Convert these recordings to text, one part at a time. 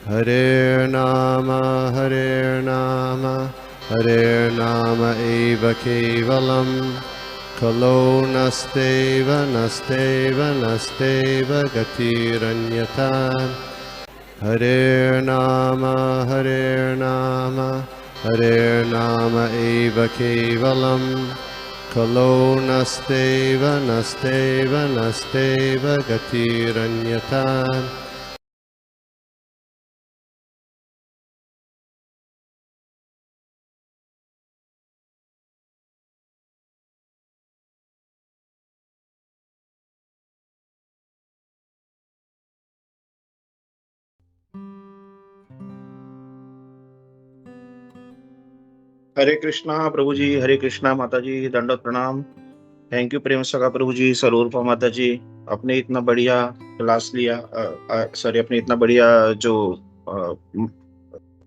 Hare Nama eva kevalam, kalo nasteva nasteva nasteva gatiranyata. Hare Nama eva kevalam, kalo nasteva nasteva nasteva gatiranyata. हरे कृष्णा प्रभु जी, हरे कृष्णा माता जी, दंडवत प्रणाम। Thank you प्रेम सखा प्रभु जी, स्वरूपा माता जी। आपने इतना बढ़िया क्लास लिया, सॉरी, आपने इतना बढ़िया जो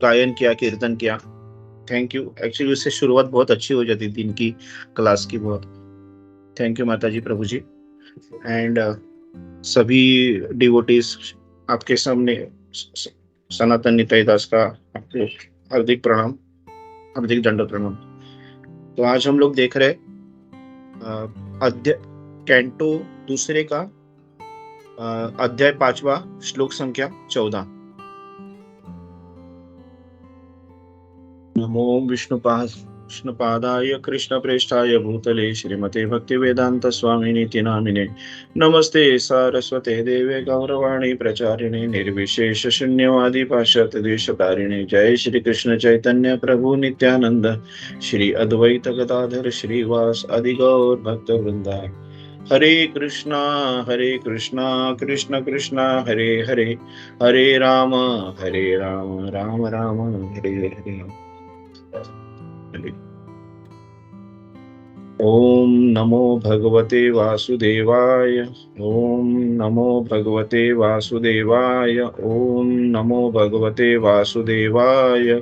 गायन किया, कीर्तन किया, थैंक यू। एक्चुअली उससे शुरुआत बहुत अच्छी हो जाती थी इनकी क्लास की, बहुत थैंक यू माता जी, प्रभु जी। एंड सभी डिवोटीज आपके सामने सनातन निताई दास का आपको हार्दिक प्रणाम, हार्दिक दंडवत प्रणाम। तो आज हम लोग देख रहे अध्याय कैंटो दूसरे का अध्याय 5वां, श्लोक संख्या 14। नमो विष्णुपादाय कृष्णप्रेष्ठाय भूतले श्रीमते भक्तिवेदांत स्वामिनीति नामिने। नमस्ते सारस्वते देवे गौरवाणी प्रचारिणे निर्विशेष शून्यवादी पाश्चात्य देशतारिणे। जय श्री कृष्ण चैतन्य प्रभु नित्यानंद, श्री अद्वैत गदाधर श्रीवास आदि गौर भक्त वृंदा। हरे कृष्णा कृष्ण कृष्ण हरे हरे, हरे राम राम राम हरे हरे। ओम नमो भगवते वासुदेवाय, ओम नमो भगवते वासुदेवाय, ओम नमो भगवते वासुदेवाय।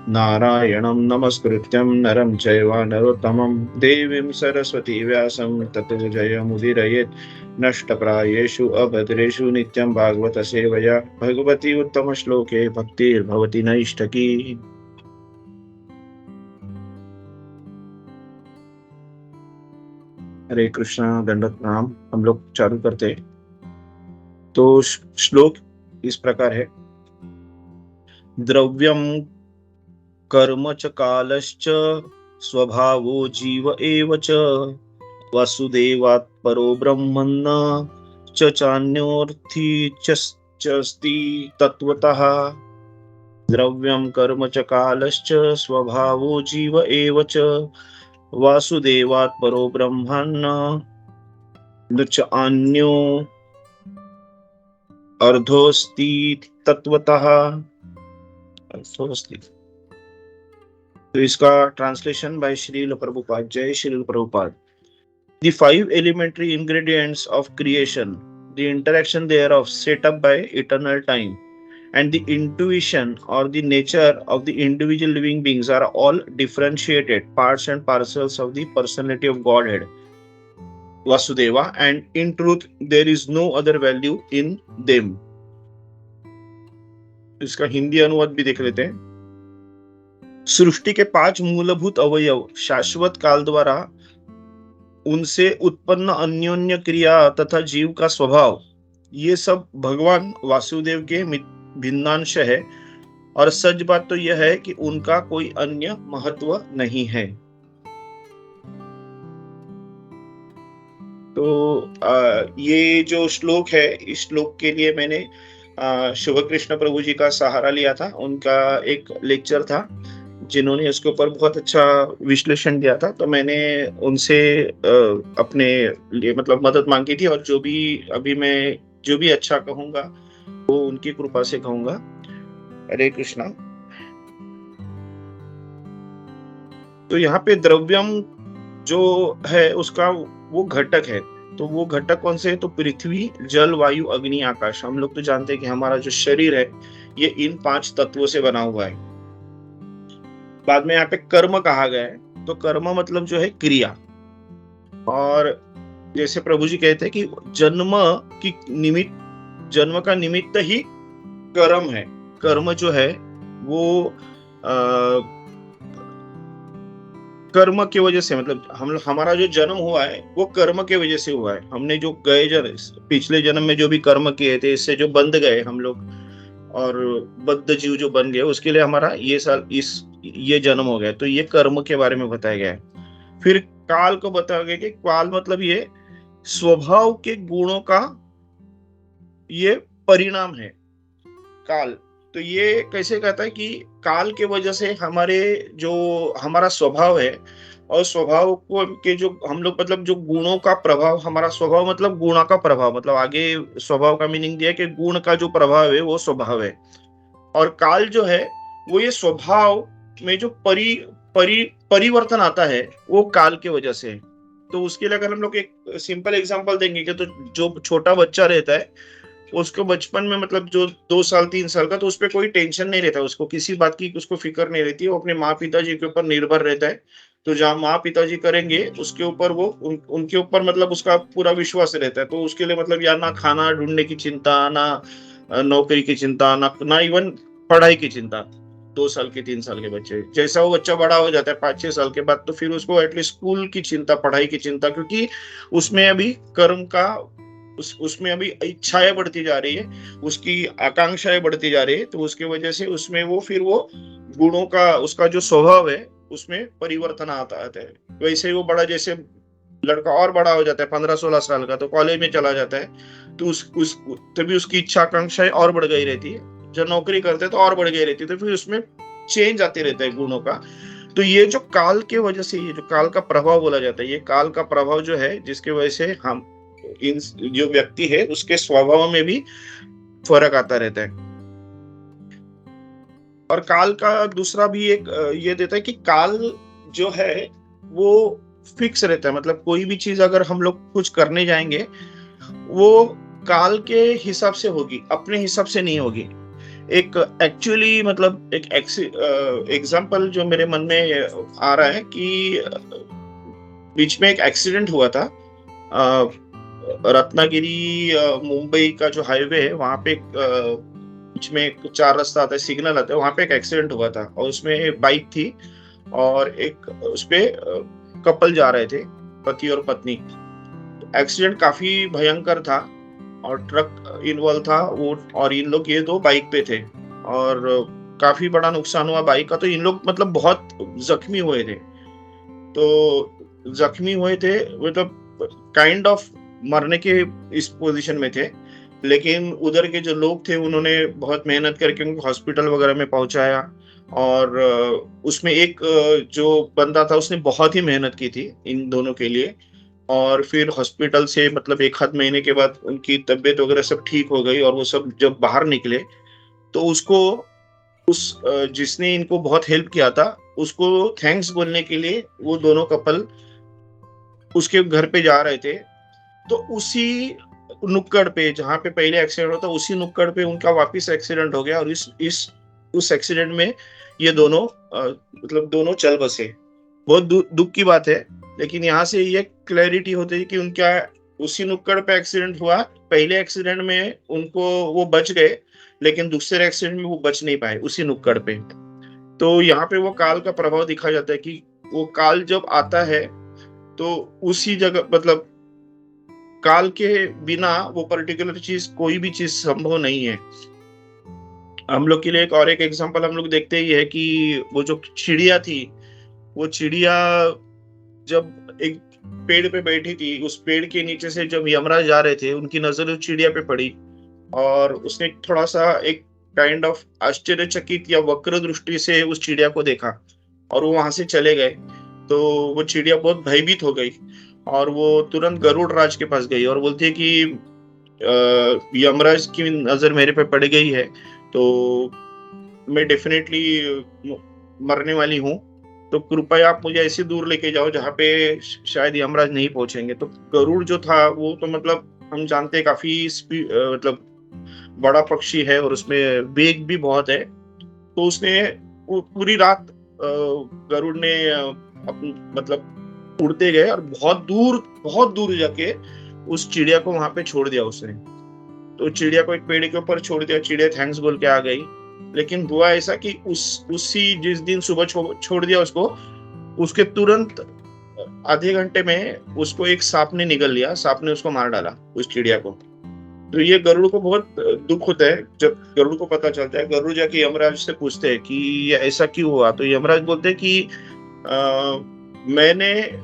नारायणं नमस्कृत्यं नरं चैव नरोत्तमं, देवीं सरस्वती व्यासं ततो जयमुदीरयेत्। नष्टप्रायेषु अभद्रेषु नित्यं भागवत सेवया, भगवती उत्तम श्लोके भक्तिर्भवति नैष्ठकी। हरे कृष्णा, दंडवत प्रणाम। हम लोग चालू करते हैं। तो श्लोक इस प्रकार है। द्रव्यम कर्म च कालश्च स्वभावो जीव एव च, वसुदेवात् परो ब्रह्मन्न च चान्योर्थी चस्ति तत्वतः। द्रव्यम कर्म च कालश्च स्वभावो जीव एव च, वासुदेवात् परो ब्रह्मन्न च अन्यो अर्धोस्ति तत्वतः। अर्थोस्ति। तो इसका ट्रांसलेशन बाय श्रील प्रभुपाद। जय Srila Prabhupada. The 5 elementary ingredients of creation, the interaction thereof set up by eternal time, and the intuition or the nature of the individual living beings are all differentiated parts and parcels of the personality of Godhead, Vasudeva, and in truth there is no other value in them. इसका हिंदी अनुवाद भी देख लेते हैं। सृष्टि के 5 मूलभूत अवयव शाश्वत काल द्वारा उनसे उत्पन्न अन्योन्य क्रिया तथा जीव का स्वभाव, ये सब भगवान वासुदेव के भिन्नांश है। और सच बात तो यह है कि उनका कोई अन्य महत्व नहीं है। तो ये जो श्लोक है, इस श्लोक के लिए मैंने शुभ कृष्ण प्रभु जी का सहारा लिया था। उनका एक लेक्चर था जिन्होंने इसके ऊपर बहुत अच्छा विश्लेषण दिया था, तो मैंने उनसे अपने लिए मतलब मदद मांगी थी। और जो भी अभी मैं जो भी अच्छा कहूंगा वो उनकी कृपा से कहूंगा। हरे कृष्णा। तो यहाँ पे द्रव्यम जो है उसका वो घटक है। तो वो घटक कौन से है? तो पृथ्वी, जल, वायु, अग्नि, आकाश। हम लोग तो जानते हैं कि हमारा जो शरीर है ये इन 5 तत्वों से बना हुआ है। बाद में यहाँ पे कर्म कहा गया है, तो कर्म मतलब जो है क्रिया। और जैसे प्रभु जी कहते हैं कि जन्म का निमित्त ही कर्म है। कर्म जो है वो कर्म की वजह से, मतलब हमारा जो जन्म हुआ है वो कर्म की वजह से हुआ है। हमने जो पिछले जन्म में जो भी कर्म किए थे, इससे जो बंध गए हम लोग और बद्ध जीव जो बन गए, उसके लिए हमारा ये जन्म हो गया। तो ये कर्म के बारे में बताया गया है। फिर काल को बताया गया कि काल मतलब ये स्वभाव के गुणों का ये परिणाम है काल। तो ये कैसे कहता है कि काल के वजह से हमारा स्वभाव है, और स्वभाव को के जो हम लोग मतलब जो गुणों का प्रभाव, हमारा स्वभाव मतलब गुणों का प्रभाव, मतलब आगे स्वभाव का मीनिंग दिया कि गुण का जो प्रभाव है वो स्वभाव है। और काल जो है वो ये स्वभाव में जो परिवर्तन आता है वो काल के वजह से। तो उसके लिए अगर हम लोग एक सिंपल एग्जांपल देंगे कि तो जो छोटा बच्चा रहता है उसको बचपन में, मतलब जो 2 साल 3 साल का, तो उस पर कोई टेंशन नहीं रहता, उसको किसी बात की उसको फिक्र नहीं रहती है, वो अपने माँ पिताजी के ऊपर निर्भर रहता है। तो जहाँ माँ पिताजी करेंगे उसके ऊपर उनके ऊपर मतलब उसका पूरा विश्वास रहता है। तो उसके लिए मतलब या ना खाना ढूंढने की चिंता, ना नौकरी की चिंता, ना इवन पढ़ाई की चिंता। 2 साल के 3 साल के बच्चे, जैसा वो बच्चा बड़ा हो जाता है 5-6 साल के बाद, तो फिर उसको एटलीस्ट स्कूल की चिंता, पढ़ाई की चिंता, क्योंकि उसमें अभी कर्म का उसमें अभी इच्छाएं बढ़ती जा रही है, उसकी आकांक्षाएं बढ़ती जा रही है। तो उसके वजह से उसमें वो गुणों का, उसका जो स्वभाव है उसमें परिवर्तन आता है। वैसे ही वो बड़ा, जैसे लड़का और बड़ा हो जाता है 15-16 साल का, तो कॉलेज में चला जाता है, तो तभी उसकी इच्छा आकांक्षाएं और बढ़ गई रहती है। जब नौकरी करते हैं तो और बढ़ गई रहती है, तो फिर उसमें चेंज आते रहता है गुणों का। तो ये जो काल के वजह से, ये जो काल का प्रभाव बोला जाता है, ये काल का प्रभाव जो है जिसके वजह से हम जो व्यक्ति है उसके स्वभाव में भी फर्क आता रहता है। और काल का दूसरा भी एक ये देता है कि काल जो है वो फिक्स रहता है, मतलब कोई भी चीज अगर हम लोग कुछ करने जाएंगे वो काल के हिसाब से होगी, अपने हिसाब से नहीं होगी। एक एक्चुअली मतलब एक एग्जाम्पल जो मेरे मन में आ रहा है कि बीच में एक एक्सीडेंट हुआ था, रत्नागिरी मुंबई का जो हाईवे है वहां पे बीच में 4 रास्ता आता है, सिग्नल आता है, वहां पे एक एक्सीडेंट हुआ था। और उसमें बाइक थी और एक उसपे कपल जा रहे थे, पति और पत्नी। एक्सीडेंट काफी भयंकर था और ट्रक इन्वॉल्व था वो, और इन लोग ये 2 बाइक पे थे और काफी बड़ा नुकसान हुआ बाइक का। तो इन लोग मतलब बहुत जख्मी हुए थे, तो जख्मी हुए थे मतलब काइंड ऑफ मरने के इस पोजीशन में थे। लेकिन उधर के जो लोग थे उन्होंने बहुत मेहनत करके उनको हॉस्पिटल वगैरह में पहुंचाया। और उसमें एक जो बंदा था उसने बहुत ही मेहनत की थी इन दोनों के लिए। और फिर हॉस्पिटल से मतलब 1 आध महीने के बाद उनकी तबीयत वगैरह सब ठीक हो गई, और वो सब जब बाहर निकले तो जिसने इनको बहुत हेल्प किया था उसको थैंक्स बोलने के लिए वो दोनों कपल उसके घर पे जा रहे थे। तो उसी नुक्कड़ पे जहाँ पे पहले एक्सीडेंट होता उसी नुक्कड़ पे उनका वापस एक्सीडेंट हो गया, और उस एक्सीडेंट में ये दोनों मतलब दोनों चल बसे। बहुत दुख की बात है, लेकिन यहाँ से ये क्लैरिटी होती है कि उनका उसी नुक्कड़ पे एक्सीडेंट हुआ। पहले एक्सीडेंट में उनको वो बच गए, लेकिन दूसरे एक्सीडेंट में वो बच नहीं पाए उसी नुक्कड़ पे। तो यहाँ पे वो काल का प्रभाव दिखा जाता है कि वो काल जब आता है तो उसी जगह मतलब काल के बिना वो पर्टिकुलर चीज, कोई भी चीज संभव नहीं है। हम लोग के लिए एक एग्जांपल हम लोग देखते ही है कि वो जो चिड़िया थी, वो चिड़िया जब एक पेड़ पे बैठी थी, उस पेड़ के नीचे से जब यमराज जा रहे थे उनकी नजर उस चिड़िया पे पड़ी, और उसने थोड़ा सा एक काइंड ऑफ आश्चर्यचकित या वक्र दृष्टि से उस चिड़िया को देखा और वो वहां से चले गए। तो वो चिड़िया बहुत भयभीत हो गई और वो तुरंत गरुड़ राज के पास गई और बोलती है कि यमराज की नजर मेरे पे पड़ गई है, तो मैं डेफिनेटली मरने वाली हूँ, तो कृपया आप मुझे ऐसे दूर लेके जाओ जहाँ पे शायद यमराज नहीं पहुंचेंगे। तो गरुड़ जो था वो तो मतलब हम जानते हैं काफी मतलब बड़ा पक्षी है और उसमें वेग भी बहुत है। तो उसने पूरी रात गरुड़ ने मतलब उड़ते गए और बहुत दूर जाके उस चिड़िया को वहां पे छोड़ दिया उसने। तो चिड़िया को एक पेड़ के ऊपर छोड़ दिया, चिड़िया थैंक्स बोल के आ गई। लेकिन हुआ ऐसा कि उसी जिस दिन सुबह छोड़ दिया उसको, उसके तुरंत आधे घंटे में उसको एक सांप ने निगल लिया, सांप ने उसको मार डाला उस चिड़िया को। तो ये गरुड़ को बहुत दुख होता है जब गरुड़ को पता चलता है। गरुड़ जाके यमराज से पूछते हैं कि ये ऐसा क्यों हुआ, तो यमराज बोलते हैं कि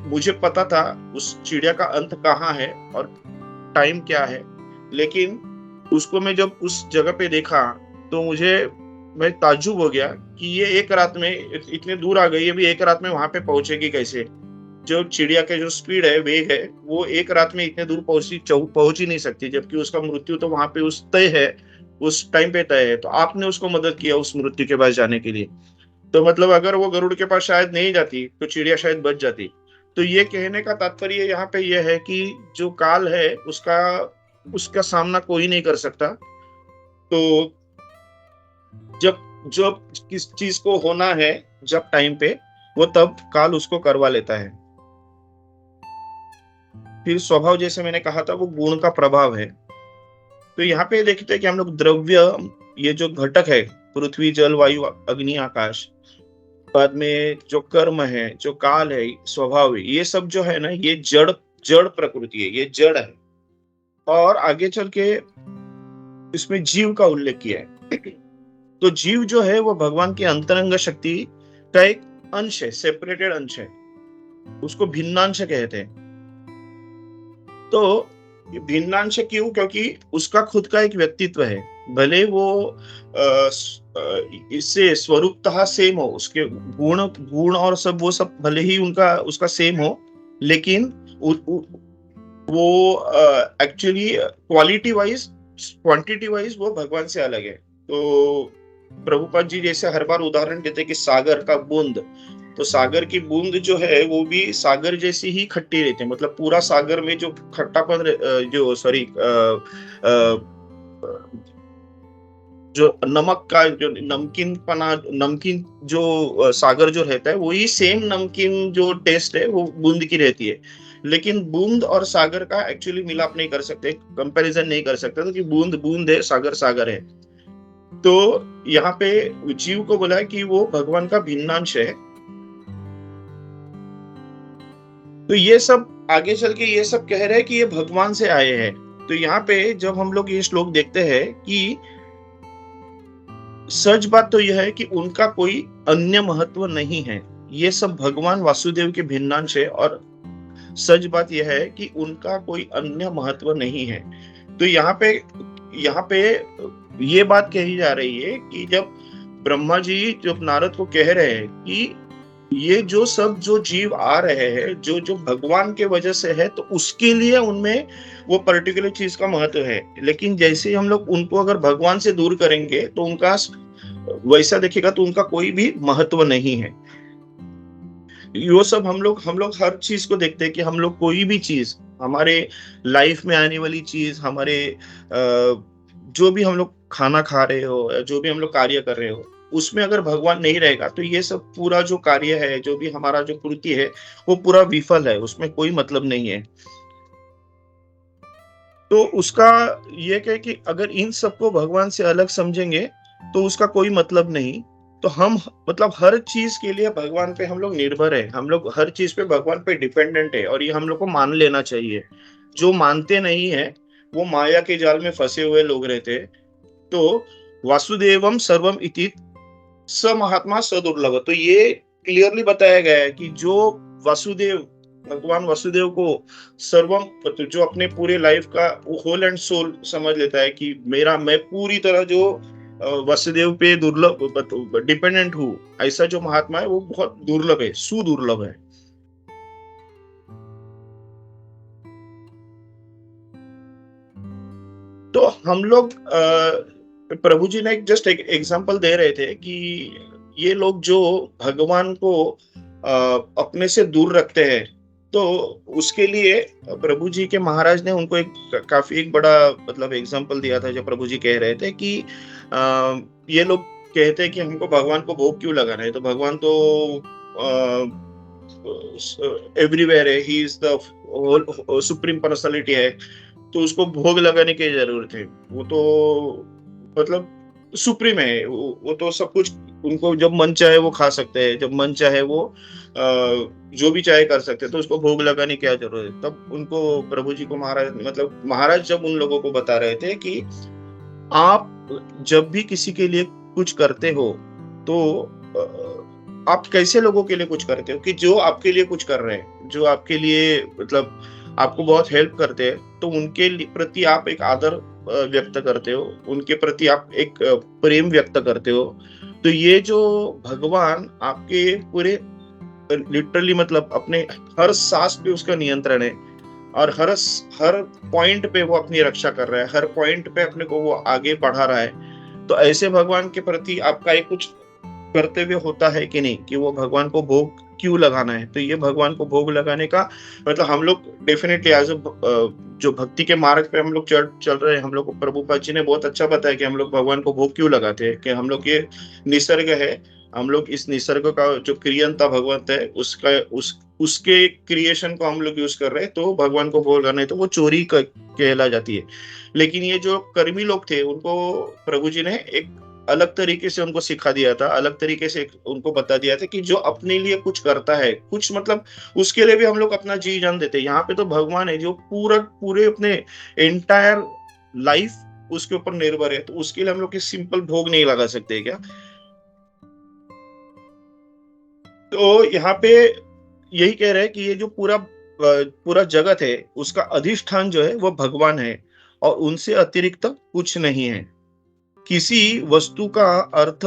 मुझे पता था उस चिड़िया का अंत कहाँ है और टाइम क्या है, लेकिन उसको मैं जब उस जगह पे देखा तो मैं ताज्जुब हो गया कि ये एक रात में इतने दूर आ गई है, भी एक रात में वहां पे पहुंचेगी कैसे। जो चिड़िया के जो स्पीड है, वेग है, वो एक रात में इतने दूर पहुंच ही नहीं सकती, जबकि उसका मृत्यु तो वहां पे उस तय है, उस टाइम पे तय है। तो आपने उसको मदद किया उस मृत्यु के पास जाने के लिए। तो मतलब अगर वो गरुड़ के पास शायद नहीं जाती तो चिड़िया शायद बच जाती। तो ये कहने का तात्पर्य यहाँ पे ये है कि जो काल है उसका सामना कोई नहीं कर सकता। तो जब जब किस चीज को होना है, जब टाइम पे, वो तब काल उसको करवा लेता है। फिर स्वभाव, जैसे मैंने कहा था, वो गुण का प्रभाव है। तो यहाँ पे देखते हैं कि हम लोग द्रव्य, ये जो घटक है, पृथ्वी, जल, वायु, अग्नि, आकाश, बाद में जो कर्म है, जो काल है, स्वभाव है, ये सब जो है ना, ये जड़ जड़ प्रकृति है, ये जड़ है। और आगे चल के इसमें जीव का उल्लेख किया है। तो जीव जो है वो भगवान की अंतरंग शक्ति का एक अंश है, सेपरेटेड अंश है, उसको भिन्नांश कहते हैं। तो भिन्नांश क्यों? क्योंकि उसका खुद का एक व्यक्तित्व है, भले वो इससे स्वरूपतः सेम हो, उसके गुण और सब, वो सब भले ही उसका सेम हो, लेकिन वो actually quality wise, quantity wise वो भगवान से अलग है। तो प्रभुपाद जी जैसे हर बार उदाहरण देते हैं कि सागर का बूंद, तो सागर की बूंद जो है वो भी सागर जैसी ही खट्टी रहती है। मतलब पूरा सागर में जो खट्टापन, जो नमक का जो नमकीन जो सागर जो रहता है, वही सेम नमकीन जो टेस्ट है वो बूंद की रहती है। लेकिन बूंद और सागर का एक्चुअली मिलाप नहीं कर सकते, कंपैरिजन नहीं कर सकते, क्योंकि बूंद बूंद है, सागर सागर है। तो यहाँ पे जीव को बोला कि वो भगवान का भिन्नांश है। तो ये सब आगे चल के ये सब कह रहे हैं कि ये भगवान से आए हैं। तो यहाँ पे जब हम लोग ये श्लोक देखते हैं कि सच बात तो यह है कि उनका कोई अन्य महत्व नहीं है, ये सब भगवान वासुदेव के भिन्नांश है। और सच बात यह है कि उनका कोई अन्य महत्व नहीं है। तो यहाँ पे ये बात कही जा रही है कि जब ब्रह्मा जी जब नारद को कह रहे हैं कि ये जो सब जो जीव आ रहे हैं, जो भगवान के वजह से है, तो उसके लिए उनमें वो पर्टिकुलर चीज का महत्व है। लेकिन जैसे हम लोग उनको अगर भगवान से दूर करेंगे तो उनका वैसा देखेगा तो उनका कोई भी महत्व नहीं है। यो सब हम लोग हर चीज को देखते हैं कि हम लोग कोई भी चीज, हमारे लाइफ में आने वाली चीज, हमारे जो भी हम लोग खाना खा रहे हो, जो भी हम लोग कार्य कर रहे हो, उसमें अगर भगवान नहीं रहेगा तो ये सब पूरा जो कार्य है, जो भी हमारा जो कृति है, वो पूरा विफल है, उसमें कोई मतलब नहीं है। तो उसका ये कहे कि अगर इन सबको भगवान से अलग समझेंगे तो उसका कोई मतलब नहीं। तो हम मतलब हर चीज के लिए भगवान पे हम लोग निर्भर है, हम लोग हर चीज पे भगवान पे डिपेंडेंट है, और ये हम लोग को मान लेना चाहिए। जो मानते नहीं है वो माया के जाल में फंसे हुए लोग रहते हैं। तो वासुदेवम सर्वम इति स महात्मा स दुर्लभ, तो ये क्लियरली बताया गया है कि जो भगवान वासुदेव को सर्वम, जो अपने पूरे लाइफ का होल एंड सोल समझ लेता है कि मैं पूरी तरह जो वासुदेव पे दुर्लभ डिपेंडेंट हूँ, ऐसा जो महात्मा है वो बहुत दुर्लभ है, सुदुर्लभ है। तो हम लोग प्रभु जी ने जस्ट एक एग्जांपल दे रहे थे कि ये लोग जो भगवान को अपने से दूर रखते हैं, तो उसके लिए प्रभु जी के महाराज ने उनको एक बड़ा मतलब एग्जांपल दिया था। जो प्रभु जी कह रहे थे कि ये लोग कहते हैं कि हमको भगवान को भोग क्यों लगाना है, तो भगवान तो एवरीवेयर है, he is the supreme personality है, तो उसको भोग लगाने की जरूरत है। वो तो मतलब सुप्रीम है, वो तो सब कुछ, उनको जब मन चाहे वो खा सकते हैं, जब मन चाहे वो जो भी चाहे कर सकते हैं, तो उसको भोग लगाने की क्या जरूरत है। तब उनको प्रभु जी को महाराज, मतलब महाराज जब उन लोगों को बता रहे थे कि आप जब भी किसी के लिए कुछ करते हो तो आप कैसे लोगों के लिए कुछ करते हो, कि जो आपके लिए कुछ कर रहे हैं, जो आपके लिए मतलब आपको बहुत हेल्प करते हैं, तो उनके प्रति आप एक आदर व्यक्त करते हो, उनके प्रति आप एक प्रेम व्यक्त करते हो। तो ये जो भगवान आपके पूरे लिटरली मतलब अपने हर सांस पे उसका नियंत्रण है, और हर पॉइंट पे वो अपनी रक्षा कर रहा है, हर पॉइंट पे अपने को वो आगे बढ़ा रहा है। तो ऐसे भगवान के प्रति आपका एक कुछ कर्तव्य होता है कि नहीं, कि वो भगवान को भोग क्यों लगाना है। तो ये भगवान को भोग लगाने का मतलब हम लोग डेफिनेटली एज जो भक्ति के मार्ग पे हम लोग चल रहे हैं, हम लोग को प्रभुपाद जी ने बहुत अच्छा बताया कि हम लोग भगवान को भोग क्यों लगाते हैं, कि हम लोग ये निसर्ग है, हम लोग इस निसर्ग का जो क्रियंता भगवंत है उसका उसके क्रिएशन को हम लोग यूज कर रहे हैं, तो भगवान को भोग लगाना है तो वो चोरी कहला जाती है। लेकिन ये जो कर्मी लोग थे उनको प्रभु जी ने एक अलग तरीके से उनको सिखा दिया था, अलग तरीके से उनको बता दिया था कि जो अपने लिए कुछ करता है, कुछ मतलब उसके लिए भी हम लोग अपना जी जान देते हैं। यहाँ पे तो भगवान है जो पूरे अपने एंटायर लाइफ उसके ऊपर निर्भर है, तो उसके लिए हम लोग सिंपल भोग नहीं लगा सकते क्या। तो यहाँ पे यही कह रहे हैं कि ये जो पूरा जगत है उसका अधिष्ठान जो है वो भगवान है, और उनसे अतिरिक्त कुछ नहीं है। किसी वस्तु का अर्थ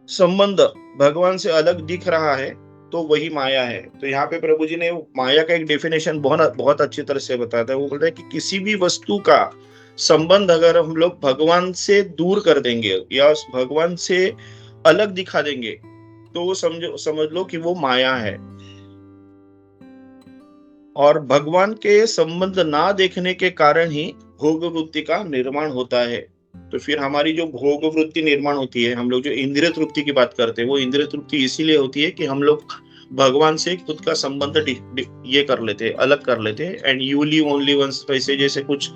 संबंध भगवान से अलग दिख रहा है तो वही माया है। तो यहाँ पे प्रभु जी ने माया का एक डेफिनेशन बहुत बहुत अच्छी तरह से बताया था। वो बोल रहे हैं कि किसी भी वस्तु का संबंध अगर हम लोग भगवान से दूर कर देंगे या भगवान से अलग दिखा देंगे, तो वो समझ लो कि वो माया है। और भगवान के संबंध ना देखने के कारण ही भोग वृत्ति का निर्माण होता है। तो फिर हमारी जो भोग वृत्ति निर्माण होती है, हम लोग जो इंद्रिय तृप्ति की बात करते हैं, वो इंद्रिय तृप्ति इसीलिए होती है कि हम लोग भगवान से खुद का संबंध ये कर लेते हैं, अलग कर लेते हैं। And you live only once, वैसे जैसे कुछ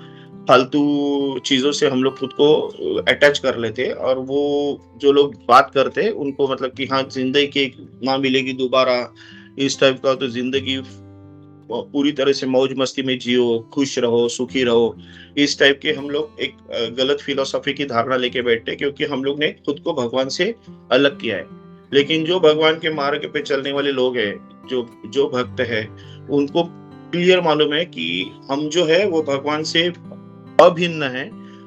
फालतू चीजों से हम लोग खुद को अटैच कर लेते हैं। और वो जो लोग बात करते हैं उनको मतलब कि हाँ जिंदगी की ना मिलेगी दोबारा, इस टाइप का, तो जिंदगी पूरी तरह से मौज मस्ती में जियो, खुश रहो, सुखी रहो, इस टाइप के हम लोग एक गलत फिलोसफी की धारणा लेके बैठते, क्योंकि हम लोग ने खुद को भगवान से अलग किया है। लेकिन जो भगवान के मार्ग पे चलने वाले लोग हैं, जो जो भक्त है, उनको क्लियर मालूम है कि हम जो है वो भगवान से अभिन्न है,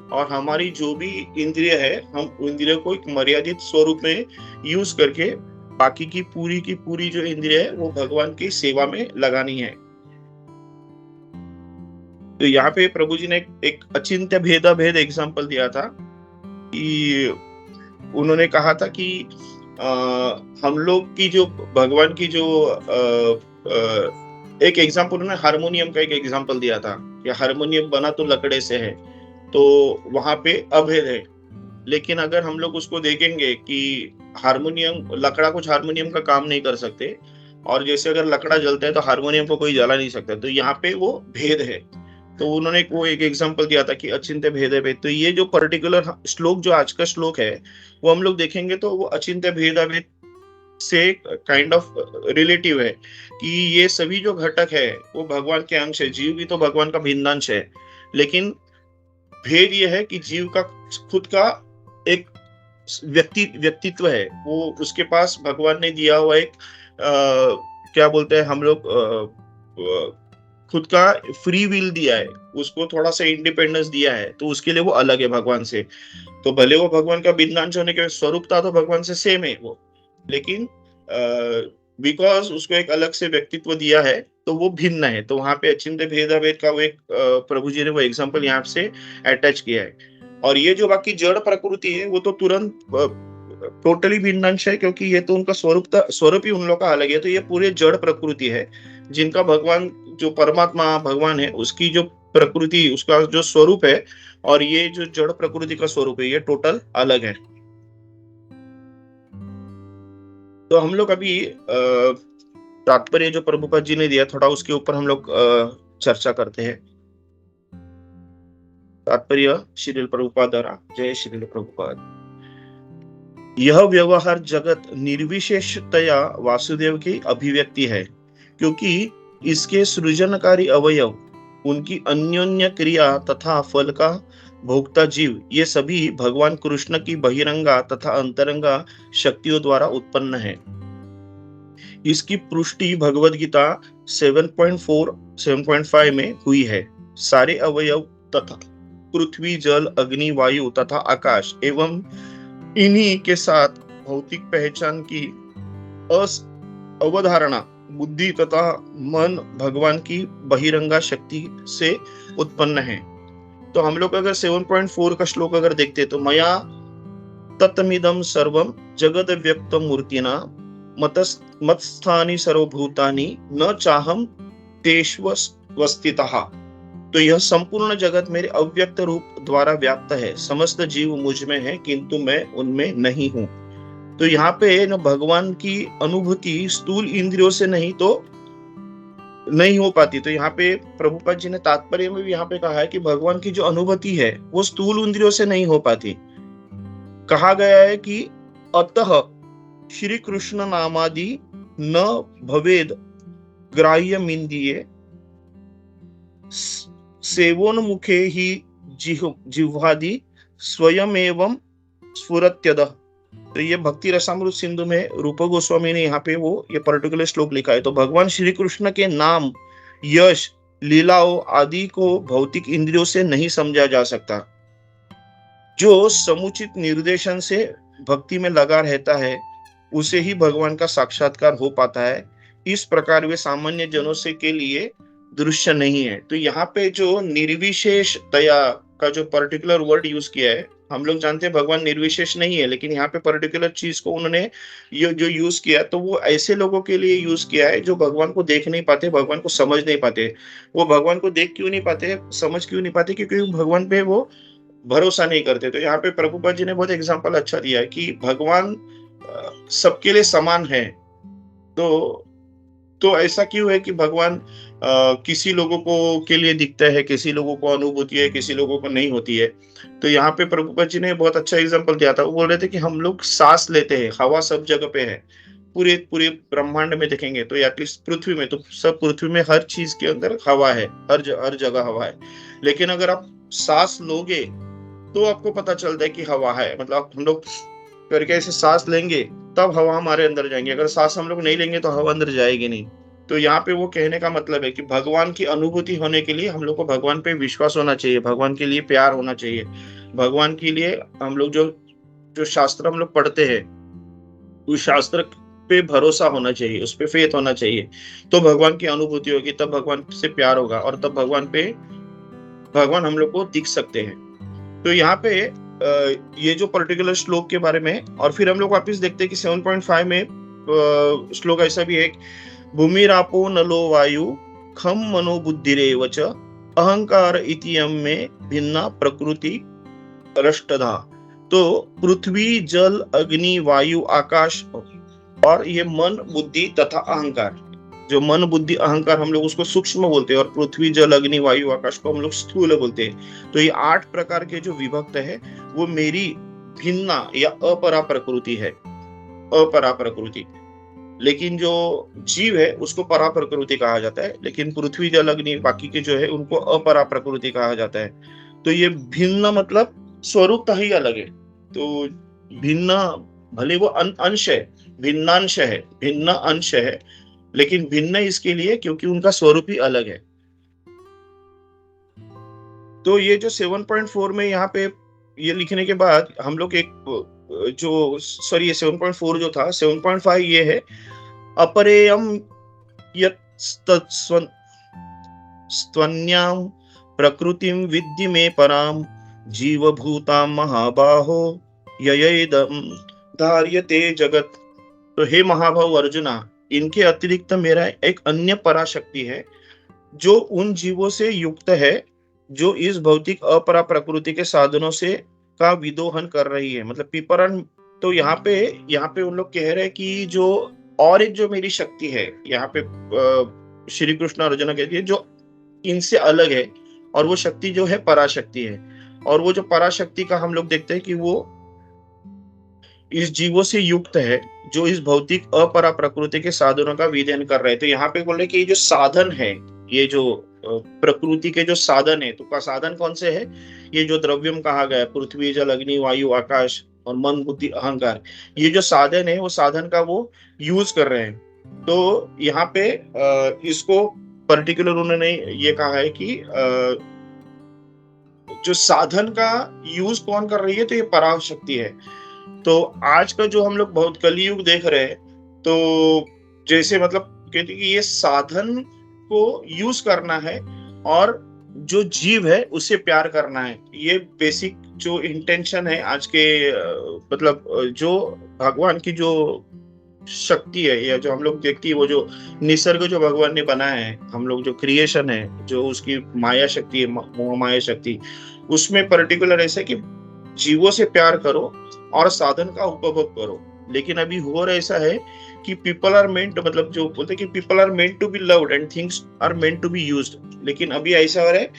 और हमारी जो भी इंद्रिय है, हम इंद्रियों को एक मर्यादित स्वरूप में यूज करके बाकी की पूरी जो इंद्रिय है वो भगवान की सेवा में लगानी है। तो यहाँ पे प्रभु जी ने एक अचिंत्य भेदा भेद एग्जाम्पल दिया था कि उन्होंने कहा था कि हम लोग की जो भगवान की जो एक एग्जाम्पल, उन्होंने हारमोनियम का एक एग्जाम्पल दिया था कि हारमोनियम बना तो लकड़े से है, तो वहां पे अभेद है। लेकिन अगर हम लोग उसको देखेंगे कि हारमोनियम, लकड़ा कुछ हारमोनियम का काम नहीं कर सकते, और जैसे अगर लकड़ा जलता है तो हारमोनियम को कोई जला नहीं सकता, तो यहाँ पे वो भेद है। तो उन्होंने वो एक एग्जांपल दिया था कि अचिंत्य भेद भेद। तो ये जो पर्टिकुलर श्लोक, जो आज का श्लोक है, वो हम लोग देखेंगे तो वो अचिंत्य भेद से काइंड ऑफ रिलेटिव है, कि ये सभी जो घटक है वो भगवान के अंश है। जीव भी तो भगवान का भिन्न अंश है, लेकिन भेद ये है कि जीव का खुद का एक व्यक्तित्व है, वो उसके पास भगवान ने दिया हुआ एक क्या बोलते हैं हम लोग, खुद का फ्री विल दिया है, उसको थोड़ा सा इंडिपेंडेंस दिया है, तो उसके लिए वो अलग है भगवान से। तो भले वो भगवान का भिन्नांश होने के स्वरूप था तो भगवान से सेम है वो, लेकिन बिकॉज उसको एक अलग से व्यक्तित्व दिया है तो वो भिन्न है। तो वहां पे अचिंत्य भेदाभेद का वो एक प्रभु जी ने वो एग्जाम्पल यहाँ से अटैच किया है। और ये जो बाकी जड़ प्रकृति है वो तो तुरंत टोटली भिन्नांश है, क्योंकि ये तो उनका स्वरूप ही उन लोग का अलग है। तो ये पूरे जड़ प्रकृति है, जिनका भगवान जो परमात्मा भगवान है उसकी जो प्रकृति, उसका जो स्वरूप है, और ये जो जड़ प्रकृति का स्वरूप है, ये टोटल अलग है। तो हम लोग अभी तात्पर्य जो प्रभुपाद जी ने दिया थोड़ा उसके ऊपर हम लोग चर्चा करते हैं। तात्पर्य श्रील प्रभुपाद द्वारा। जय श्रील प्रभुपाद। यह व्यवहार जगत निर्विशेषतया वासुदेव की अभिव्यक्ति है, क्योंकि इसके सृजनकारी अवयव, उनकी अन्योन्य क्रिया तथा फल का भोक्ता जीव, ये सभी भगवान कृष्ण की बहिरंगा तथा अंतरंगा शक्तियों द्वारा उत्पन्न है। इसकी पुष्टि भगवद गीता 7.4 7.5 में हुई है। सारे अवयव तथा पृथ्वी, जल, अग्नि, वायु तथा आकाश एवं इन्हीं के साथ भौतिक पहचान की अवधारणा, बुद्धि तथा मन भगवान की बहिरंगा शक्ति से उत्पन्न है। तो हम लोग अगर 7.4 का श्लोक अगर देखते तो मया तत्मिदं सर्वं जगद व्यक्त मूर्तिना मत्स्थानि सर्वभूतानि न चाहम तेष्वस्थितः। तो यह संपूर्ण जगत मेरे अव्यक्त रूप द्वारा व्याप्त है। समस्त जीव मुझ में है, किंतु मैं उनमें नहीं हूं। तो यहाँ पे न भगवान की अनुभूति स्थूल इंद्रियों से नहीं तो नहीं हो पाती। तो यहाँ पे प्रभुपाद जी ने तात्पर्य में भी यहाँ पे कहा है कि भगवान की जो अनुभूति है वो स्थूल इंद्रियों से नहीं हो पाती। कहा गया है कि अतः श्री कृष्ण नामादि न भवेद ग्राह्यमिंद्रिये सेवोन्मुखे ही जिह्वादि स्वयमेवं स्फुरत्यदः। तो ये भक्ति रसामृत सिंधु में रूप गोस्वामी ने यहाँ पे वो ये पर्टिकुलर श्लोक लिखा है। तो भगवान श्री कृष्ण के नाम, यश, लीलाओं आदि को भौतिक इंद्रियों से नहीं समझा जा सकता। जो समुचित निर्देशन से भक्ति में लगा रहता है उसे ही भगवान का साक्षात्कार हो पाता है। इस प्रकार वे सामान्य जनों से के लिए दृश्य नहीं है। तो यहाँ पे जो निर्विशेष दया का जो पर्टिकुलर वर्ड यूज किया है, हम लोग जानते हैं भगवान निर्विशेष नहीं है, लेकिन यहाँ पे पर्टिकुलर चीज को उन्होंने ये जो यूज किया तो वो ऐसे लोगों के लिए यूज किया है जो भगवान को देख नहीं पाते, भगवान को समझ नहीं पाते। वो भगवान को देख क्यों नहीं पाते, समझ क्यों नहीं पाते? क्योंकि भगवान पे वो भरोसा नहीं करते। तो यहाँ पे प्रभुपाद जी ने बहुत एग्जाम्पल अच्छा दिया है कि भगवान सबके लिए समान है। तो ऐसा क्यों है कि भगवान किसी लोगों को के लिए दिखता है, किसी लोगों को अनुभूति है, किसी लोगों को नहीं होती है। तो यहाँ पे प्रभुपाद जी ने बहुत अच्छा एग्जांपल दिया था। वो बोल रहे थे कि हम लोग सांस लेते हैं, हवा सब जगह पे है, पूरे पूरे ब्रह्मांड में देखेंगे तो एटलीस्ट पृथ्वी में तो सब पृथ्वी में हर चीज के अंदर हवा है, हर जगह हवा है। लेकिन अगर आप सांस लोगे तो आपको पता चलता है कि हवा है। मतलब हम लोग करके ऐसे सांस लेंगे तब हवा हमारे अंदर जाएंगे, अगर सांस हम लोग नहीं लेंगे तो हवा अंदर जाएगी नहीं। तो यहाँ पे वो कहने का मतलब है कि भगवान की अनुभूति होने के लिए हम लोग को भगवान पे विश्वास होना चाहिए, भगवान के लिए प्यार होना चाहिए, भगवान के लिए हम लोग जो शास्त्र हम लोग पढ़ते हैं उस शास्त्र पे भरोसा होना चाहिए, उस पे फेथ होना चाहिए। तो भगवान की अनुभूति होगी, तब भगवान से प्यार होगा और तब भगवान हम लोग को दिख सकते हैं। तो यहाँ पे ये जो पर्टिकुलर श्लोक के बारे में, और फिर हम लोग वापस देखते हैं कि 7.5 में श्लोक ऐसा भी है, भूमिरापो नलो वायु खम मनो बुद्धिरेव च अहंकार इतियम में भिन्ना प्रकृति रष्टधा। तो पृथ्वी, जल, अग्नि, वायु, आकाश और ये मन, बुद्धि तथा अहंकार, जो मन, बुद्धि, अहंकार हम लोग उसको सूक्ष्म बोलते हैं और पृथ्वी, जल, अग्नि, वायु, आकाश को हम लोग स्थूल बोलते हैं। तो ये 8 प्रकार के जो विभक्त है वो मेरी भिन्ना या अपरा प्रकृति है, अपरा प्रकृति। लेकिन जो जीव है उसको परा प्रकृति कहा जाता है, लेकिन पृथ्वी, जल, अग्नि बाकी के जो है उनको अपरा प्रकृति कहा जाता है। तो ये भिन्न मतलब स्वरूपता ही अलग है। तो भिन्न भले वो अंश है, भिन्नांश है, भिन्न अंश है, लेकिन भिन्न इसके लिए क्योंकि उनका स्वरूप ही अलग है। तो ये जो 7.4 में यहाँ पे ये लिखने के बाद हम लोग एक जो 7.4 जो था, 7.5 ये है, अपरेयम यत्स्त्वन्याम प्रकृतिम विद्धि में पराम जीवभूताम महाबाहो ययेदम धार्यते जगत। तो हे महाभाव अर्जुना, इनके अतिरिक्त मेरा एक अन्य पराशक्ति है जो उन जीवों से युक्त है जो इस भौतिक अपरा प्रकृति के साधनों से का विदोहन कर रही है, मतलब पिपरन। तो यहाँ पे उन लोग कह रहे हैं कि जो और एक जो मेरी शक्ति है, यहाँ पे श्री कृष्ण अर्जुन कहती है जो इनसे अलग है, और वो शक्ति जो है पराशक्ति है। और वो जो पराशक्ति का हम लोग देखते हैं कि वो इस जीवों से युक्त है, जो इस भौतिक अपरा प्रकृति के साधनों का विधान कर रहे हैं। तो यहाँ पे बोल रहे कि ये जो साधन है, ये जो प्रकृति के जो साधन है, तो का साधन कौन से है? ये जो द्रव्यम कहा गया, पृथ्वी, जल, अग्नि, वायु, आकाश और मन, बुद्धि, अहंकार, ये जो साधन है वो साधन का वो यूज कर रहे हैं। तो यहाँ पे इसको पर्टिकुलर उन्होंने ये कहा है कि जो साधन का यूज कौन कर रही है, तो ये पराशक्ति है। तो आज का जो हम लोग बहुत कलयुग देख रहे हैं, तो जैसे मतलब कहते हैं कि ये साधन को यूज करना है और जो जीव है उससे प्यार करना है। ये बेसिक जो इंटेंशन है आज के मतलब जो भगवान की जो शक्ति है, या जो हम लोग देखती है, वो जो निसर्ग जो भगवान ने बनाया है, हम लोग जो क्रिएशन है, जो उसकी माया शक्ति है, मोह माया शक्ति, उसमें पर्टिकुलर ऐसा कि जीवों से प्यार करो और साधन का उपभोग करो। लेकिन अभी हो रहा ऐसा है कि पीपल आर मेंट, मतलब जो बोलते हैं कि people are meant to be loved and things are meant to be used. लेकिन अभी ऐसा हो रहा है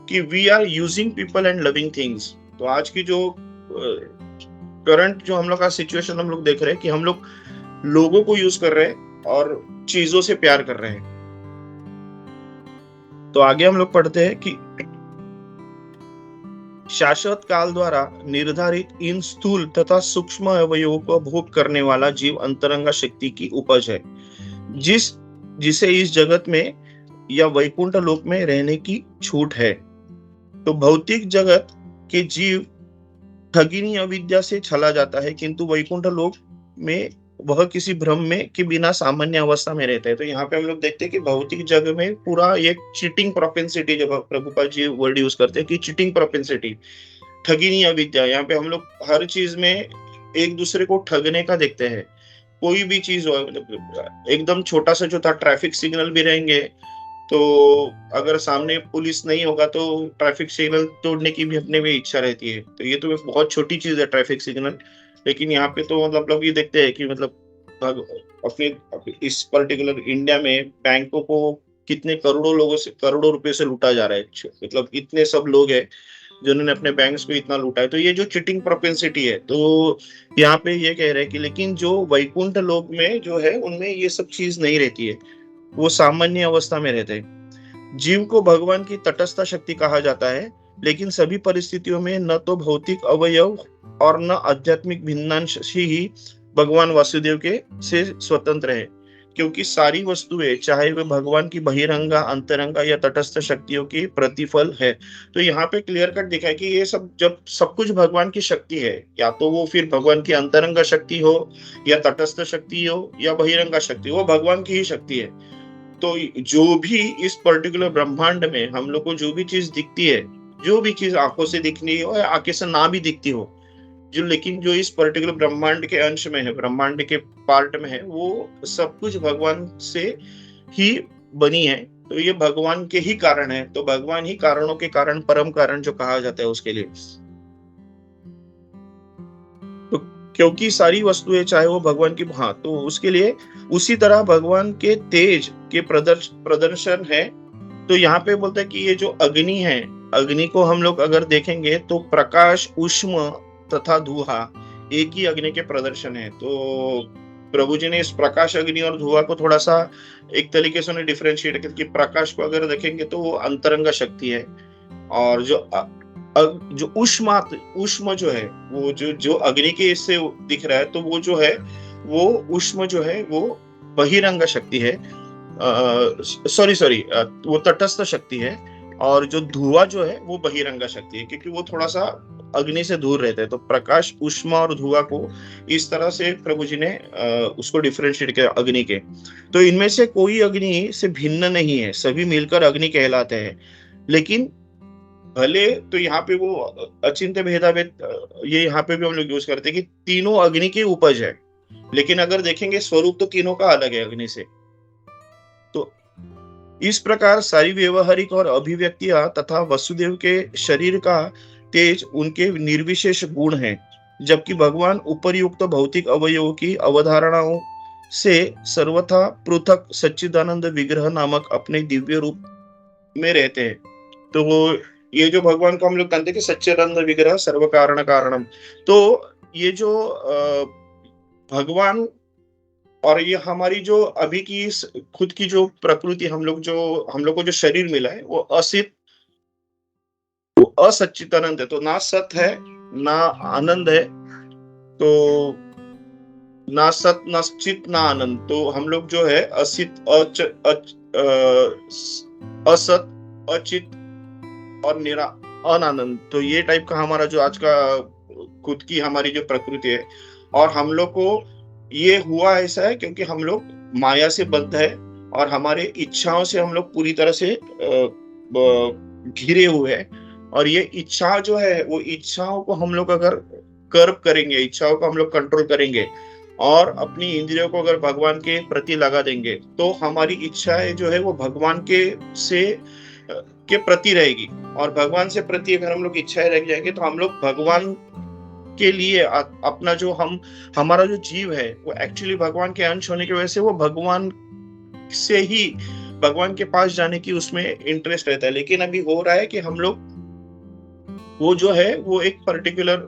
कि we are using people and loving things. तो आज की जो करंट जो हम लोग का सिचुएशन हम लोग देख रहे हैं कि हम लोग लोगों को यूज कर रहे हैं और चीजों से प्यार कर रहे हैं। तो आगे हम लोग पढ़ते हैं कि शाश्वत काल द्वारा निर्धारित इन स्थूल तथा सूक्ष्म अवयवों को भोग करने वाला जीव अंतरंगा शक्ति की उपज है, जिसे इस जगत में या वैकुंठ लोक में रहने की छूट है। तो भौतिक जगत के जीव ठगिनी अविद्या से छला जाता है, किंतु वैकुंठ लोक में वह किसी भ्रम में के बिना सामान्य अवस्था में रहता है। तो यहाँ पे हम लोग देखते हैं कि भौतिक जगत में पूरा ये चीटिंग प्रोपेंसिटी, जब प्रभुपाद जी वर्ड यूज करते हैं कि चीटिंग प्रोपेंसिटी, ठगिनी अविद्या, यहाँ पे हम लोग हर चीज में एक दूसरे को ठगने का देखते हैं। कोई भी चीज हो, एकदम छोटा सा जो था ट्रैफिक सिग्नल भी रहेंगे, तो अगर सामने पुलिस नहीं होगा तो ट्रैफिक सिग्नल तोड़ने की भी अपने में इच्छा रहती है। तो ये तो एक बहुत छोटी चीज है ट्रैफिक सिग्नल, लेकिन यहाँ पे तो मतलब लोग ये देखते हैं कि मतलब अपने इस पर्टिकुलर इंडिया में बैंकों को कितने करोड़ों लोगों से, करोड़ों रुपए से लूटा जा रहा है। मतलब इतने सब लोग हैं जिन्होंने अपने बैंक्स को इतना लूटा है। तो ये जो चीटिंग प्रोपेंसिटी है, तो यहाँ पे ये कह रहे हैं कि लेकिन जो वैकुंठ लोक में जो है उनमें ये सब चीज नहीं रहती है, वो सामान्य अवस्था में रहते हैं। जीव को भगवान की तटस्थ शक्ति कहा जाता है, लेकिन सभी परिस्थितियों में न तो भौतिक अवयव और न आध्यात्मिक भिन्नांश ही भगवान वासुदेव के से स्वतंत्र है, क्योंकि सारी वस्तुएं चाहे वे भगवान की बहिरंगा, अंतरंगा या तटस्थ शक्तियों की प्रतिफल है। तो यहाँ पे क्लियर कट दिखा है कि ये सब, जब सब कुछ भगवान की शक्ति है, या तो वो फिर भगवान की अंतरंगा शक्ति हो या तटस्थ शक्ति हो या बहिरंगा शक्ति, वो भगवान की ही शक्ति है। तो जो भी इस पर्टिकुलर ब्रह्मांड में हम लोग को जो भी चीज दिखती है, जो भी चीज आंखों से दिखनी हो या आंखें से ना भी दिखती हो, जो लेकिन जो इस पर्टिकुलर ब्रह्मांड के अंश में है, ब्रह्मांड के पार्ट में है, वो सब कुछ भगवान से ही बनी है। तो ये भगवान के ही कारण है। तो भगवान ही कारणों के कारण, परम कारण जो कहा जाता है उसके लिए। तो क्योंकि सारी वस्तुएं चाहे वो भगवान की, हाँ, तो उसके लिए उसी तरह भगवान के तेज के प्रदर्शन है। तो यहाँ पे बोलते हैं कि ये जो अग्नि है, अग्नि को हम लोग अगर देखेंगे तो प्रकाश, उष्म तथा धुआं एक ही अग्नि के प्रदर्शन है। तो प्रभु जी ने इस प्रकाश, अग्नि और धुआं को थोड़ा सा एक तरीके से डिफरेंशिएट किया कि प्रकाश को अगर देखेंगे तो वो अंतरंग शक्ति है, और जो उष्म जो है, वो जो अग्नि के इससे दिख रहा है, तो वो जो है वो उष्म जो है वो बहिरंग शक्ति है, सॉरी वो तटस्थ शक्ति है। और जो धुआं जो है वो बहिरंग शक्ति है, क्योंकि वो थोड़ा सा अग्नि से दूर रहते हैं। तो प्रकाश, उष्मा और धुआं को इस तरह से प्रभु जी ने उसको डिफरेंशिएट किया अग्नि के। तो इनमें से कोई अग्नि से भिन्न नहीं है, सभी मिलकर अग्नि कहलाते हैं। लेकिन भले तो यहाँ पे वो अचिंत्य भेदाभेद, ये यहाँ पे भी हम लोग यूज करते हैं कि तीनों अग्नि की उपज है, लेकिन अगर देखेंगे स्वरूप तो तीनों का अलग है अग्नि से। तो इस प्रकार सारी व्यवहारिक और अभिव्यक्तियां तथा वसुदेव के शरीर का तेज उनके निर्विशेष गुण हैं, जबकि भगवान उपर्युक्त भौतिक अवयवों की अवधारणाओं से सर्वथा पृथक सच्चिदानंद विग्रह नामक अपने दिव्य रूप में रहते हैं। तो ये जो भगवान को हम लोग कहते हैं कि सच्चिदानंद विग्रह सर्व कारण कारणम, तो ये जो भगवान और ये हमारी जो अभी की खुद की जो प्रकृति हम लोग को जो शरीर मिला है वो असच्चिदानंद है, तो ना सत है ना आनंद है, तो ना सत ना चित ना आनंद, तो हम लोग जो है असत अचित और अनानंद, तो ये टाइप का हमारा जो आज का खुद की हमारी जो प्रकृति है। और हम लोग को ये हुआ ऐसा है क्योंकि हम लोग माया से बद्ध है और हमारे इच्छाओं से हम लोग पूरी तरह से घिरे हुए हैं। और ये इच्छा जो है वो इच्छाओं को हम लोग अगर कर्ब करेंगे, इच्छाओं को हम लोग कंट्रोल करेंगे और अपनी इंद्रियों को अगर भगवान के प्रति लगा देंगे, तो हमारी इच्छाएं जो है वो भगवान के प्रति रहेगी। और भगवान से प्रति अगर हम लोग इच्छाएं रख जाएंगे तो हम लोग भगवान के लिए अपना जो हमारा जो जीव है वो एक्चुअली भगवान के अंश होने की वजह से वो भगवान से ही भगवान के पास जाने की उसमें इंटरेस्ट रहता है। लेकिन अभी हो रहा है कि हम लोग वो जो है वो एक पर्टिकुलर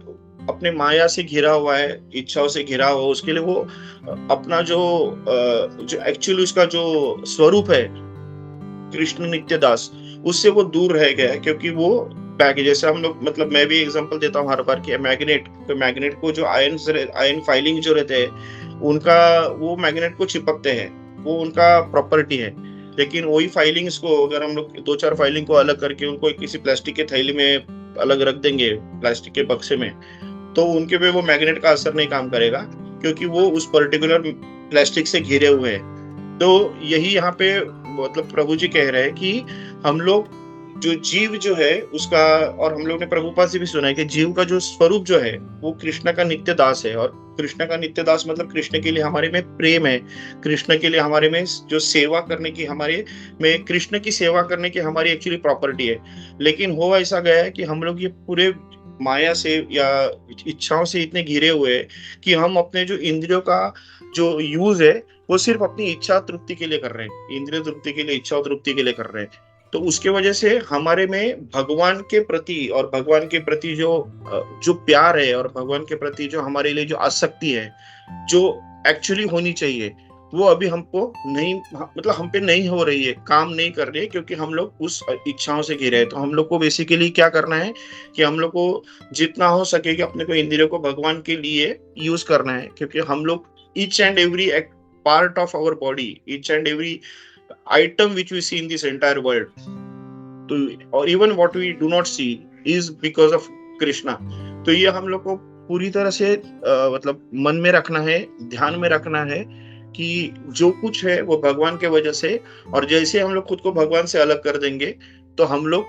अपने माया से घिरा हुआ है, इच्छाओं से घिरा हुआ, उसके लिए वो अपना जो एक्चुअली उसका जो स्वरूप है कृष्ण नित्यदास, उससे वो दूर रह गया है। क्योंकि वो जैसे हम लोग, मतलब मैं भी एग्जांपल देता हूँ हर बार कि मैग्नेट को जो आयन फाइलिंग जो रहते हैं उनका, वो मैग्नेट को चिपकते हैं, वो उनका प्रॉपर्टी है। लेकिन वही फाइलिंग्स को अगर हम लोग 2-4 फाइलिंग को अलग करके उनको किसी प्लास्टिक के थैली में अलग रख देंगे, प्लास्टिक के बक्से में, तो उनके पे वो मैग्नेट का असर नहीं काम करेगा क्योंकि वो उस पर्टिकुलर प्लास्टिक से घिरे हुए हैं। तो यही यहाँ पे मतलब प्रभु जी कह रहे हैं कि हम लोग जो जीव जो है उसका, और हम लोग ने प्रभुपाद से भी सुना है कि जीव का जो स्वरूप जो है वो कृष्ण का नित्य दास है। और कृष्ण का नित्य दास मतलब कृष्ण के लिए हमारे में प्रेम है, कृष्ण के लिए हमारे में जो सेवा करने की, हमारे में कृष्ण की सेवा करने की हमारी एक्चुअली प्रॉपर्टी है। लेकिन हो ऐसा गया है कि हम लोग ये पूरे माया से या इच्छाओं से इतने घिरे हुए हैं कि हम अपने जो इंद्रियों का जो यूज है वो सिर्फ अपनी इच्छा तृप्ति के लिए कर रहे हैं, इंद्रिय तृप्ति के लिए, इच्छा तृप्ति के लिए कर रहे हैं। तो उसके वजह से हमारे में भगवान के प्रति और भगवान के प्रति जो प्यार है और भगवान के प्रति जो हमारे लिए जो आसक्ति है जो एक्चुअली होनी चाहिए, वो अभी हमको नहीं, मतलब हम पे नहीं हो रही है, काम नहीं कर रही है, क्योंकि हम लोग उस इच्छाओं से घिरे हैं। तो हम लोग को बेसिकली क्या करना है कि हम लोग को जितना हो सके कि अपने को इंद्रियों को भगवान के लिए यूज करना है। क्योंकि हम लोग each and every part of our body, each and every item which we see in this entire world, or even what we do not see is because of Krishna. तो ये हम लोग को पूरी तरह से मतलब मन में रखना है, ध्यान में रखना है कि जो कुछ है वो भगवान के वजह से, और जैसे हम लोग खुद को भगवान से अलग कर देंगे तो हम लोग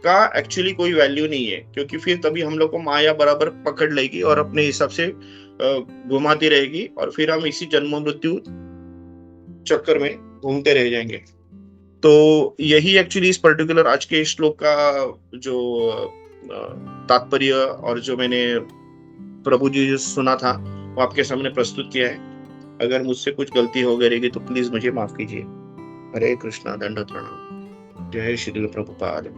का एक्चुअली कोई वैल्यू नहीं है। क्योंकि फिर तभी हम लोग को माया बराबर पकड़ लेगी और अपने हिसाब से घुमाती रहेगी और फिर हम इसी जन्म मृत्यु चक्कर में घूमते रह जाएंगे। तो यही एक्चुअली इस पर्टिकुलर आज के श्लोक का जो तात्पर्य और जो मैंने प्रभु जी सुना था वो आपके सामने प्रस्तुत किया है। अगर मुझसे कुछ गलती हो गई रहेगी तो प्लीज मुझे माफ कीजिए। हरे कृष्णा, दंडवत प्रणाम। जय श्री प्रभुपाद।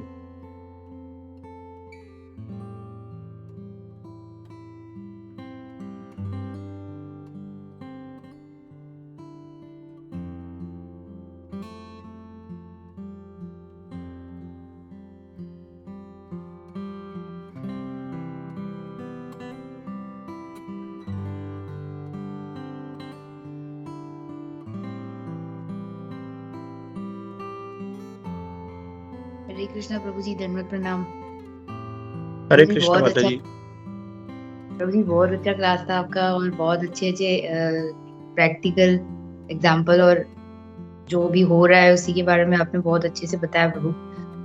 हरे कृष्णा प्रभु जी, दंडवत प्रणाम। हरे कृष्णा माता जी। प्रभु जी बहुत अच्छा क्लास था आपका और बहुत अच्छे प्रैक्टिकल एग्जाम्पल और जो भी हो रहा है उसी के बारे में आपने बहुत अच्छे से बताया प्रभु।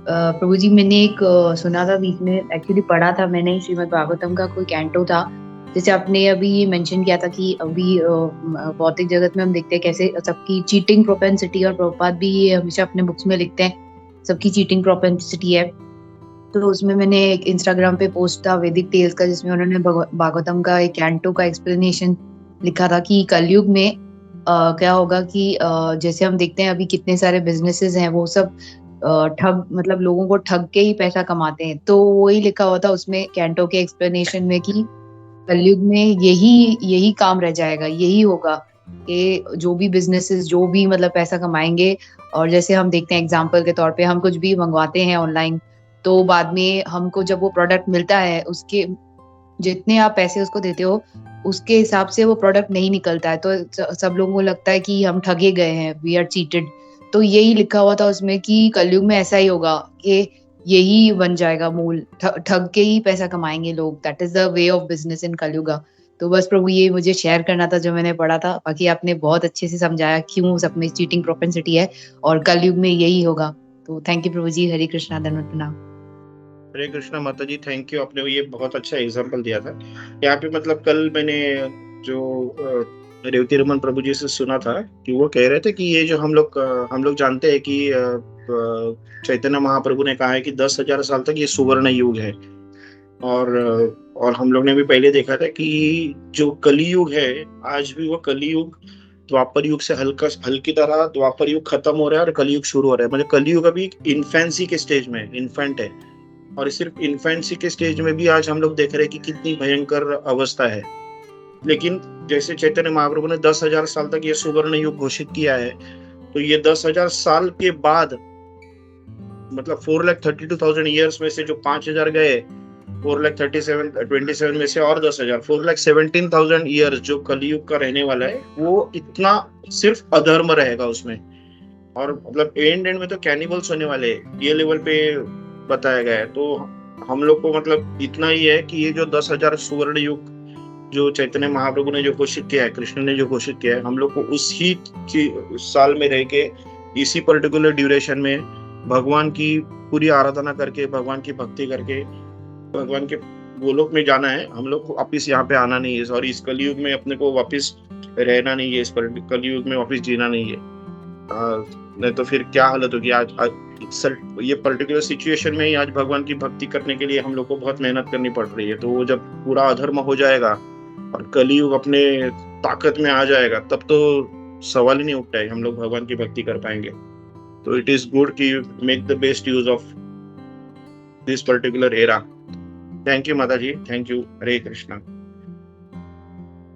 प्रभु जी मैंने एक सुना था बीच में, एक्चुअली पढ़ा था मैंने, श्रीमद् भागवतम का कोई कैंटो था, जैसे आपने अभी ये मेंशन किया था कि अभी भौतिक जगत में हम देखते हैं कैसे सबकी चीटिंग प्रोपेंसिटी, और प्रभुपाद भी ये हमेशा अपने बुक्स में लिखते हैं सबकी चीटिंग प्रोपेंसिटी है। तो उसमें मैंने एक इंस्टाग्राम पे पोस्ट था वैदिक टेल्स का, जिसमें उन्होंने भागवतम का एक कैंटो का एक्सप्लेनेशन लिखा था कि कलयुग में क्या होगा कि जैसे हम देखते हैं अभी कितने सारे बिजनेसेस हैं वो सब ठग मतलब लोगों को ठग के ही पैसा कमाते हैं। तो वही लिखा हुआ था उसमें कैंटो के एक्सप्लेनेशन में कि कलयुग में यही काम रह जाएगा, यही होगा कि जो भी बिजनेसेस जो भी मतलब पैसा कमाएंगे। और जैसे हम देखते हैं एग्जांपल के तौर पे, हम कुछ भी मंगवाते हैं ऑनलाइन, तो बाद में हमको जब वो प्रोडक्ट मिलता है, उसके जितने आप पैसे उसको देते हो उसके हिसाब से वो प्रोडक्ट नहीं निकलता है, तो सब लोगों को लगता है कि हम ठगे गए हैं, वी आर चीटेड। तो यही लिखा हुआ था उसमें कि कलयुग में ऐसा ही होगा कि यही बन जाएगा मूल, ठग के ही पैसा कमाएंगे लोग। That is the way of business in Kalyuga. तो बस प्रभु ये मुझे शेयर करना था जो मैंने पढ़ा था। बाकी आपने बहुत अच्छे से समझाया क्यों सब में चीटिंग प्रोपेंसिटी है और कलयुग में यही होगा। तो थैंक यू प्रभु जी। हरे कृष्णा, धन्यवाद, प्रणाम। हरे कृष्णा माता जी, थैंक यू, आपने ये बहुत अच्छा एग्जाम्पल दिया था। यहाँ पे मतलब कल मैंने जो रेवती रमन प्रभु जी से सुना था कि वो कह रहे थे कि ये जो हम लोग जानते हैं कि चैतन्य महाप्रभु ने कहा है कि 10,000 साल तक ये सुवर्ण युग है। और हम लोग ने भी पहले देखा था कि जो कलियुग है, आज भी वो कलियुग द्वापर युग से हल्की तरह द्वापर युग खत्म हो रहा है और कलियुग शुरू हो रहा है। मतलब कलियुग अभी इन्फेंसी के स्टेज में, इन्फेंट है। और सिर्फ इन्फेंसी के स्टेज में भी आज हम लोग देख रहे हैं कि कितनी भयंकर अवस्था है। लेकिन जैसे चैतन्य महाप्रभु ने 10,000 साल तक ये सुवर्ण युग घोषित किया है, तो ये 10,000 साल के बाद मतलब 4,32,000 ईयर्स में से जो 5,000 गए, 4,27 में से और 10,000, 4,17,000 ईयर्स जो कलियुग का रहने वाला है, वो इतना सिर्फ अधर्म रहेगा उसमें। और मतलब एंड में तो कैनिबल्स होने वाले ये लेवल पे बताया गया है। तो हम लोग को मतलब इतना ही है कि ये जो 10,000 सुवर्ण युग जो चैतन्य महाप्रभु ने जो घोषित किया है, कृष्ण ने जो घोषित किया है, हम लोग को उसी साल में रह के इसी पर्टिकुलर ड्यूरेशन में भगवान की पूरी आराधना करके, भगवान की भक्ति करके भगवान के गोलोक में जाना है। हम लोग को वापिस यहाँ पे आना नहीं है और इस कलयुग में अपने को वापिस रहना नहीं है, इस कलयुग में वापिस जीना नहीं है। नहीं तो फिर क्या हालत होगी। आज ये पर्टिकुलर सिचुएशन में ही आज भगवान की भक्ति करने के लिए हम लोग को बहुत मेहनत करनी पड़ रही है। तो वो जब पूरा अधर्म हो जाएगा और कलयुग अपने ताकत में आ जाएगा, तब तो सवाल ही नहीं उठता है हम लोग भगवान की भक्ति कर पाएंगे। तो इट इज गुड कि make the best use of this particular era. Thank you माता जी, thank you. Hare Krishna.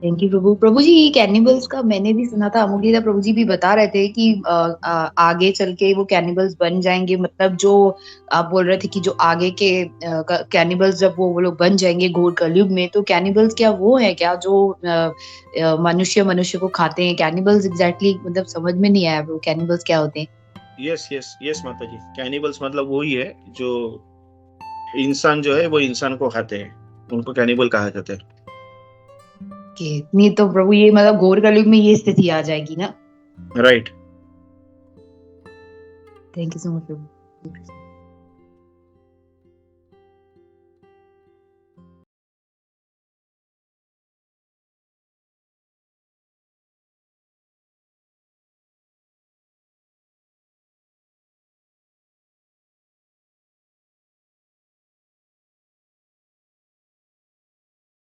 Thank you प्रभु। प्रभु जी कैनिबल्स का मैंने भी सुना था, अमोघलीदा प्रभु जी भी बता रहे थे कि आगे चल के वो कैनिबल्स बन जाएंगे। मतलब जो आप बोल रहे थे कि जो आगे के कैनिबल्स जब वो लोग बन जाएंगे घोर कलयुग में, तो कैनिबल्स क्या वो है क्या जो मनुष्य को खाते हैं? कैनिबल्स एग्जैक्टली मतलब समझ में नहीं आया, वो कैनिबल्स क्या होते हैं? यस माता जी, कैनिबल्स मतलब वही है जो इंसान जो है वो इंसान को खाते हैं, उनको कैनिबल कहा जाता है। नहीं तो प्रभु ये मतलब घोर कलयुग में ये स्थिति आ जाएगी ना? Right. Thank you so much Prabhu.